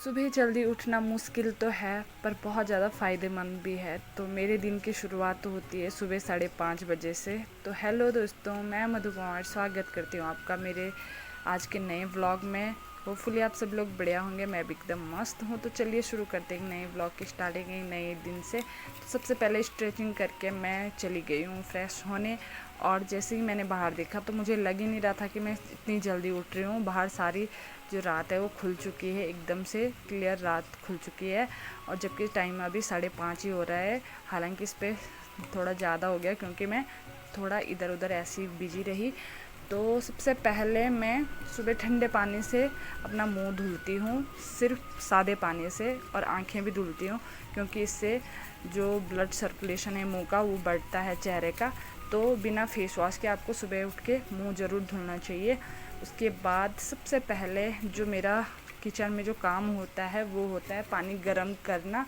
सुबह जल्दी उठना मुश्किल तो है पर बहुत ज़्यादा फ़ायदेमंद भी है। तो मेरे दिन की शुरुआत तो होती है सुबह 5:30 बजे से। तो हेलो दोस्तों, मैं मधु कुमार स्वागत करती हूँ आपका मेरे आज के नए व्लॉग में। होपफुली आप सब लोग बढ़िया होंगे, मैं भी एकदम मस्त हूँ। तो चलिए शुरू करते हैं नए व्लॉग की स्टार्टिंग एक नए दिन से। तो सबसे पहले स्ट्रेचिंग करके मैं चली गई हूँ फ्रेश होने। और जैसे ही मैंने बाहर देखा तो मुझे लग ही नहीं रहा था कि मैं इतनी जल्दी उठ रही हूँ। बाहर सारी जो रात है वो खुल चुकी है, एकदम से क्लियर रात खुल चुकी है। और जबकि टाइम अभी 5:30 ही हो रहा है। हालांकि इस पर थोड़ा ज़्यादा हो गया क्योंकि मैं थोड़ा इधर उधर ऐसी बिजी रही। तो सबसे पहले मैं सुबह ठंडे पानी से अपना मुंह धुलती हूँ, सिर्फ सादे पानी से, और आंखें भी धुलती हूँ क्योंकि इससे जो ब्लड सर्कुलेशन है मुंह का वो बढ़ता है चेहरे का। तो बिना फेस वॉश के आपको सुबह उठ के मुंह ज़रूर धुलना चाहिए। उसके बाद सबसे पहले जो मेरा किचन में जो काम होता है वो होता है पानी गर्म करना।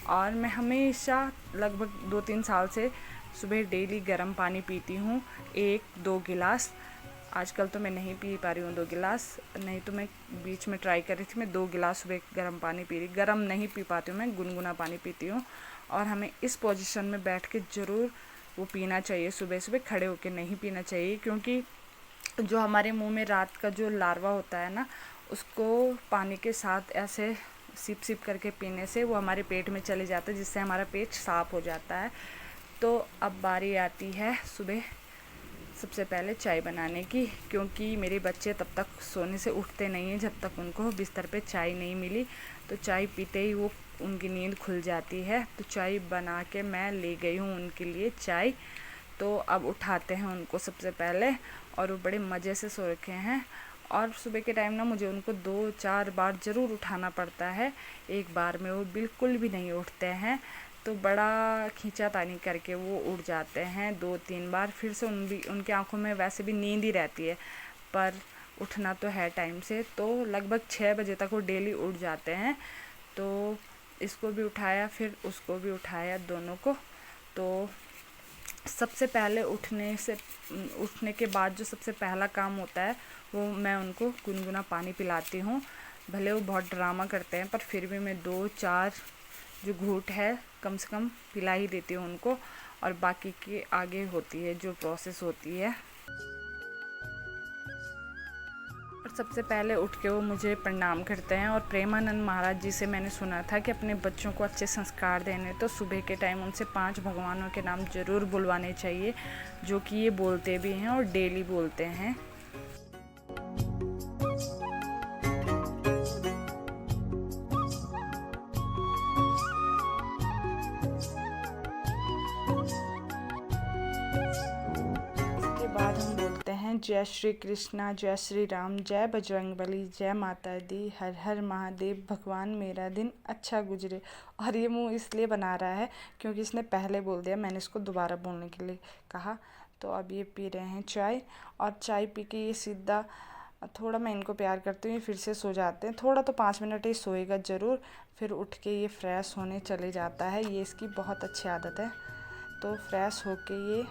और मैं हमेशा लगभग 2-3 साल से सुबह डेली गर्म पानी पीती हूँ, 1-2 गिलास। आजकल तो मैं नहीं पी पा रही हूँ 2 गिलास, नहीं तो मैं बीच में ट्राई कर रही थी, मैं 2 गिलास सुबह गर्म पानी पी रही। गर्म नहीं पी पाती हूँ, मैं गुनगुना पानी पीती हूँ। और हमें इस पोजीशन में बैठ के ज़रूर वो पीना चाहिए, सुबह सुबह खड़े होकर नहीं पीना चाहिए। क्योंकि जो हमारे मुंह में रात का जो लार्वा होता है ना, उसको पानी के साथ ऐसे सिप सिप करके पीने से वो हमारे पेट में चले जाता है, जिससे हमारा पेट साफ़ हो जाता है। तो अब बारी आती है सुबह सबसे पहले चाय बनाने की, क्योंकि मेरे बच्चे तब तक सोने से उठते नहीं हैं जब तक उनको बिस्तर पे चाय नहीं मिली। तो चाय पीते ही वो उनकी नींद खुल जाती है। तो चाय बना के मैं ले गई हूँ उनके लिए चाय। तो अब उठाते हैं उनको सबसे पहले, और वो बड़े मज़े से सो रखे हैं। और सुबह के टाइम ना मुझे उनको 2-4 बार ज़रूर उठाना पड़ता है, एक बार में वो बिल्कुल भी नहीं उठते हैं। तो बड़ा खींचातानी करके वो उठ जाते हैं 2-3 बार। फिर से उनकी आंखों में वैसे भी नींद ही रहती है, पर उठना तो है टाइम से। तो लगभग 6 बजे तक वो डेली उठ जाते हैं। तो इसको भी उठाया, फिर उसको भी उठाया, दोनों को। तो सबसे पहले उठने के बाद जो सबसे पहला काम होता है वो मैं उनको गुनगुना पानी पिलाती हूँ। भले वो बहुत ड्रामा करते हैं पर फिर भी मैं 2-4 जो घूंट है कम से कम पिला ही देती हूँ उनको। और बाकी की आगे होती है जो प्रोसेस होती है। और सबसे पहले उठ के वो मुझे प्रणाम करते हैं। और प्रेमानंद महाराज जी से मैंने सुना था कि अपने बच्चों को अच्छे संस्कार देने तो सुबह के टाइम उनसे 5 भगवानों के नाम ज़रूर बुलवाने चाहिए, जो कि ये बोलते भी हैं और डेली बोलते हैं। इसके बाद हम बोलते हैं जय श्री कृष्णा, जय श्री राम, जय बजरंगबली, जय माता दी, हर हर महादेव, भगवान मेरा दिन अच्छा गुजरे। और ये मुंह इसलिए बना रहा है क्योंकि इसने पहले बोल दिया, मैंने इसको दोबारा बोलने के लिए कहा। तो अब ये पी रहे हैं चाय। और चाय पी के ये सीधा, थोड़ा मैं इनको प्यार करती हूँ, ये फिर से सो जाते हैं। थोड़ा तो 5 मिनट ही सोएगा ज़रूर, फिर उठ के ये फ्रेश होने चले जाता है। ये इसकी बहुत अच्छी आदत है। तो फ्रेश होके ये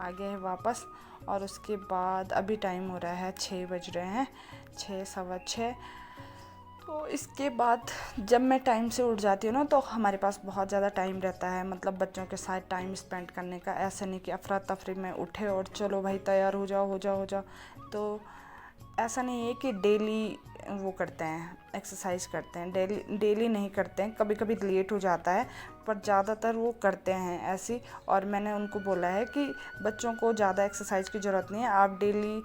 आ गया है वापस। और उसके बाद अभी टाइम हो रहा है 6 बज रहे हैं, 6-6:15। तो इसके बाद जब मैं टाइम से उठ जाती हूँ ना तो हमारे पास बहुत ज़्यादा टाइम रहता है, मतलब बच्चों के साथ टाइम स्पेंड करने का। ऐसा नहीं कि अफरा तफरी में उठे और चलो भाई तैयार हो जाओ हो जाओ हो जाओ। तो ऐसा नहीं है कि डेली वो करते हैं, एक्सरसाइज करते हैं, डेली डेली नहीं करते हैं, कभी कभी लेट हो जाता है, पर ज़्यादातर वो करते हैं ऐसी। और मैंने उनको बोला है कि बच्चों को ज़्यादा एक्सरसाइज की ज़रूरत नहीं है, आप डेली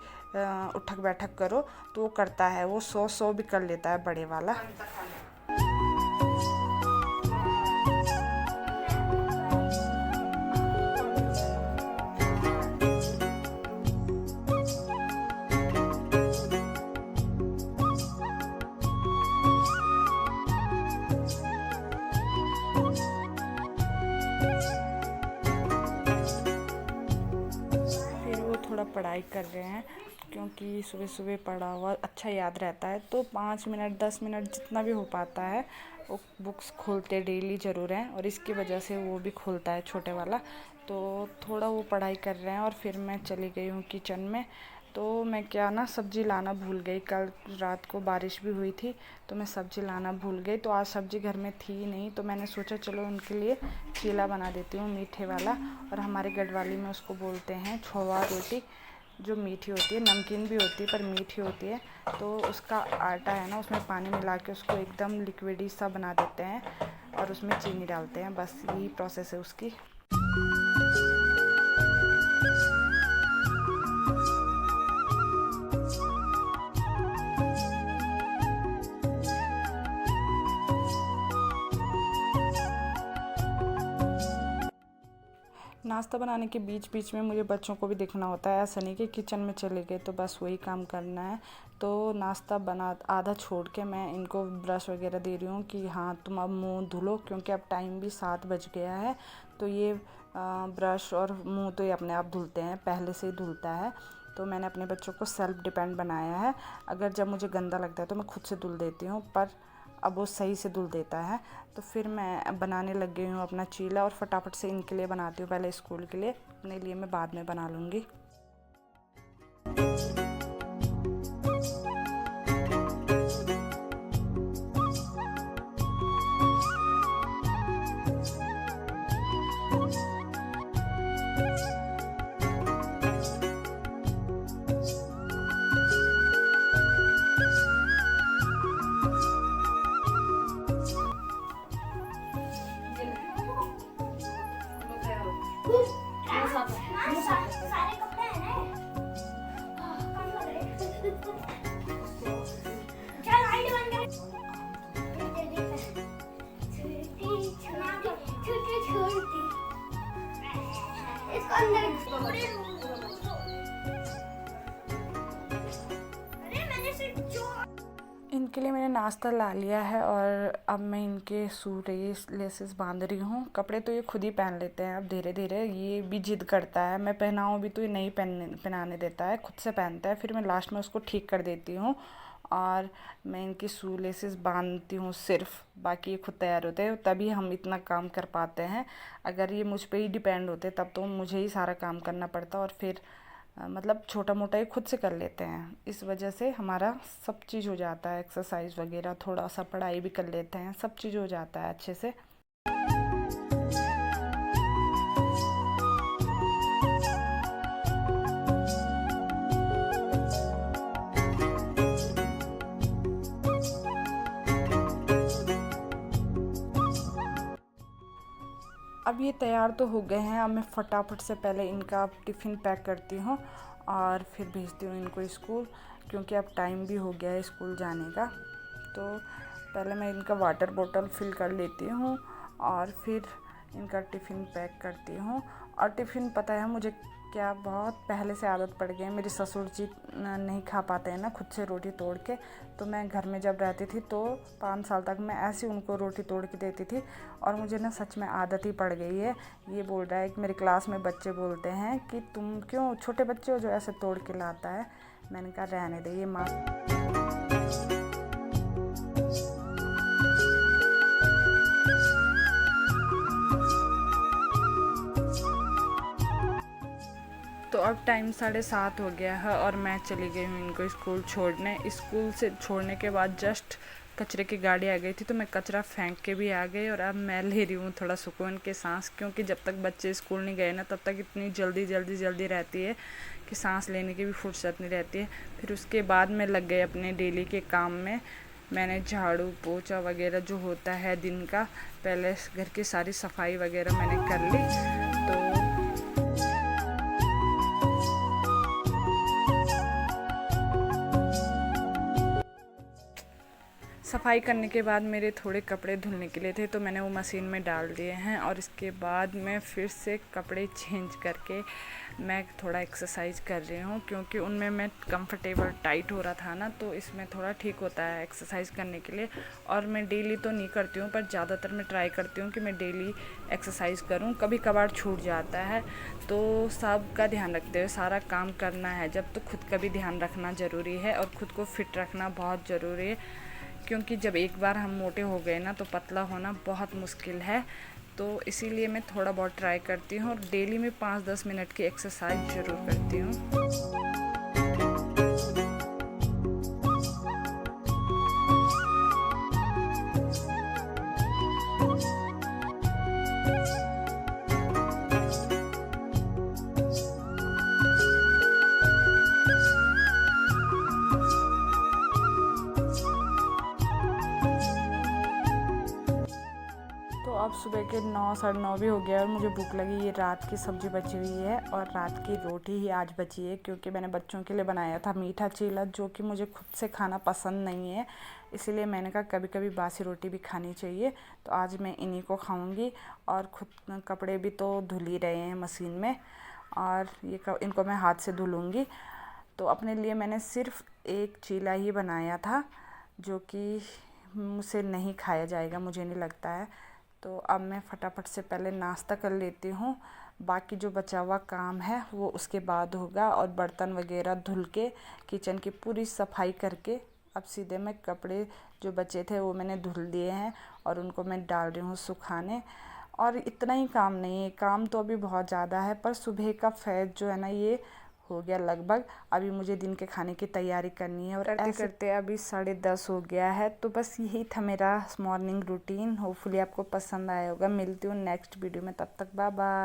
उठक बैठक करो। तो वो करता है, वो 100 भी कर लेता है बड़े वाला। फिर वो थोड़ा पढ़ाई कर रहे हैं, क्योंकि सुबह सुबह पढ़ा हुआ अच्छा याद रहता है। तो 5 मिनट 10 मिनट जितना भी हो पाता है वो बुक्स खोलते डेली ज़रूर हैं, और इसकी वजह से वो भी खोलता है छोटे वाला। तो थोड़ा वो पढ़ाई कर रहे हैं और फिर मैं चली गई हूँ किचन में। तो मैं क्या ना सब्ज़ी लाना भूल गई। कल रात को बारिश भी हुई थी तो मैं सब्ज़ी लाना भूल गई। तो आज सब्ज़ी घर में थी नहीं, तो मैंने सोचा चलो उनके लिए चीला बना देती हूँ मीठे वाला। और हमारे गढ़वाली में उसको बोलते हैं छोवा रोटी, जो मीठी होती है, नमकीन भी होती है पर मीठी होती है। तो उसका आटा है ना, उसमें पानी मिला के उसको एकदम लिक्विडी सा बना देते हैं और उसमें चीनी डालते हैं। बस यही प्रोसेस है उसकी। नाश्ता बनाने के बीच बीच में मुझे बच्चों को भी देखना होता है। ऐसा नहीं कि किचन में चले गए तो बस वही काम करना है। तो नाश्ता बना आधा छोड़ के मैं इनको ब्रश वगैरह दे रही हूँ कि हाँ तुम अब मुंह धुलो, क्योंकि अब टाइम भी 7 बज गया है। तो ये ब्रश और मुंह तो ये अपने आप धुलते हैं, पहले से ही धुलता है। तो मैंने अपने बच्चों को सेल्फ डिपेंड बनाया है। अगर जब मुझे गंदा लगता है तो मैं खुद से धुल देती हूँ, पर अब वो सही से धुल देता है। तो फिर मैं बनाने लग गई हूँ अपना चीला, और फटाफट से इनके लिए बनाती हूँ, पहले स्कूल के लिए, अपने लिए मैं बाद में बना लूँगी। सारे कपड़े हैं ना, कम लग रहे। चल लाइट बंद कर। छोटी छोटी इसको अंदर पूरे अरे मैंने सिर्फ जो इनके लिए मैंने नाश्ता ला लिया है और अब मैं इनके सूट ये लेसेस बांध रही हूँ। कपड़े तो ये खुद ही पहन लेते हैं अब धीरे धीरे। ये भी जिद करता है, मैं पहनाऊँ भी तो ये नहीं पहनाने देता है, खुद से पहनता है। फिर मैं लास्ट में उसको ठीक कर देती हूँ और मैं इनकी शू लेसेस बांधती हूँ सिर्फ, बाकी ये खुद तैयार होते हैं। तभी हम इतना काम कर पाते हैं। अगर ये मुझ पर ही डिपेंड होते तब तो मुझे ही सारा काम करना पड़ता, और फिर मतलब छोटा मोटा ही खुद से कर लेते हैं। इस वजह से हमारा सब चीज़ हो जाता है, एक्सरसाइज वगैरह, थोड़ा सा पढ़ाई भी कर लेते हैं, सब चीज़ हो जाता है अच्छे से। अब ये तैयार तो हो गए हैं। अब मैं फटाफट से पहले इनका टिफ़िन पैक करती हूँ और फिर भेजती हूँ इनको स्कूल, क्योंकि अब टाइम भी हो गया है स्कूल जाने का। तो पहले मैं इनका वाटर बॉटल फिल कर लेती हूँ और फिर इनका टिफ़िन पैक करती हूँ। और टिफ़िन पता है मुझे क्या, बहुत पहले से आदत पड़ गई है। मेरे ससुर जी नहीं खा पाते हैं ना खुद से रोटी तोड़ के, तो मैं घर में जब रहती थी तो 5 साल तक मैं ऐसे उनको रोटी तोड़ के देती थी, और मुझे ना सच में आदत ही पड़ गई है। ये बोल रहा है कि मेरे क्लास में बच्चे बोलते हैं कि तुम क्यों छोटे बच्चे हो जो ऐसे तोड़ के लाता है। मैंने कहा रहने दे, ये माँ तो अब टाइम 7:30 हो गया है और मैं चली गई हूँ इनको स्कूल छोड़ने। स्कूल से छोड़ने के बाद जस्ट कचरे की गाड़ी आ गई थी, तो मैं कचरा फेंक के भी आ गई, और अब मैं ले रही हूँ थोड़ा सुकून के सांस, क्योंकि जब तक बच्चे स्कूल नहीं गए ना तब तक इतनी जल्दी रहती है कि सांस लेने की भी फुर्सत नहीं रहती है। फिर उसके बाद मैं लग गई अपने डेली के काम में। मैंने झाड़ू पोछा वगैरह जो होता है दिन का, पहले घर की सारी सफाई वगैरह मैंने कर ली। तो सफाई करने के बाद मेरे थोड़े कपड़े धुलने के लिए थे, तो मैंने वो मशीन में डाल दिए हैं। और इसके बाद मैं फिर से कपड़े चेंज करके मैं थोड़ा एक्सरसाइज कर रही हूँ, क्योंकि उनमें मैं कंफर्टेबल टाइट हो रहा था ना, तो इसमें थोड़ा ठीक होता है एक्सरसाइज करने के लिए। और मैं डेली तो नहीं करती हूँ, पर ज़्यादातर मैं ट्राई करती हूँ कि मैं डेली एक्सरसाइज करूँ। कभी कभार छूट जाता है, तो सब का ध्यान रखते हुए सारा काम करना है जब, तो खुद का भी ध्यान रखना ज़रूरी है और ख़ुद को फिट रखना बहुत ज़रूरी है। क्योंकि जब एक बार हम मोटे हो गए ना तो पतला होना बहुत मुश्किल है। तो इसीलिए मैं थोड़ा बहुत ट्राई करती हूँ और डेली में 5-10 मिनट की एक्सरसाइज ज़रूर करती हूँ। सुबह के 9 साढ़े 9 भी हो गया और मुझे भूख लगी। ये रात की सब्ज़ी बची हुई है और रात की रोटी ही आज बची है, क्योंकि मैंने बच्चों के लिए बनाया था मीठा चीला, जो कि मुझे खुद से खाना पसंद नहीं है। इसीलिए मैंने कहा कभी कभी बासी रोटी भी खानी चाहिए, तो आज मैं इन्हीं को खाऊंगी। और खुद कपड़े भी तो धुल ही रहे हैं मशीन में, और इनको मैं हाथ से धुलूँगी। तो अपने लिए मैंने सिर्फ एक चीला ही बनाया था, जो कि मुझसे नहीं खाया जाएगा, मुझे नहीं लगता है। तो अब मैं फटाफट से पहले नाश्ता कर लेती हूँ, बाकी जो बचा हुआ काम है वो उसके बाद होगा। और बर्तन वगैरह धुल के किचन की पूरी सफाई करके अब सीधे मैं कपड़े जो बचे थे वो मैंने धुल दिए हैं और उनको मैं डाल रही हूँ सुखाने। और इतना ही काम नहीं है, काम तो अभी बहुत ज़्यादा है, पर सुबह का फैज़ जो है ना ये हो गया लगभग। अभी मुझे दिन के खाने की तैयारी करनी है और करते करते अभी 10:30 हो गया है। तो बस यही था मेरा मॉर्निंग रूटीन। होपफुली आपको पसंद आया होगा। मिलती हूँ नेक्स्ट वीडियो में, तब तक बाय बाय।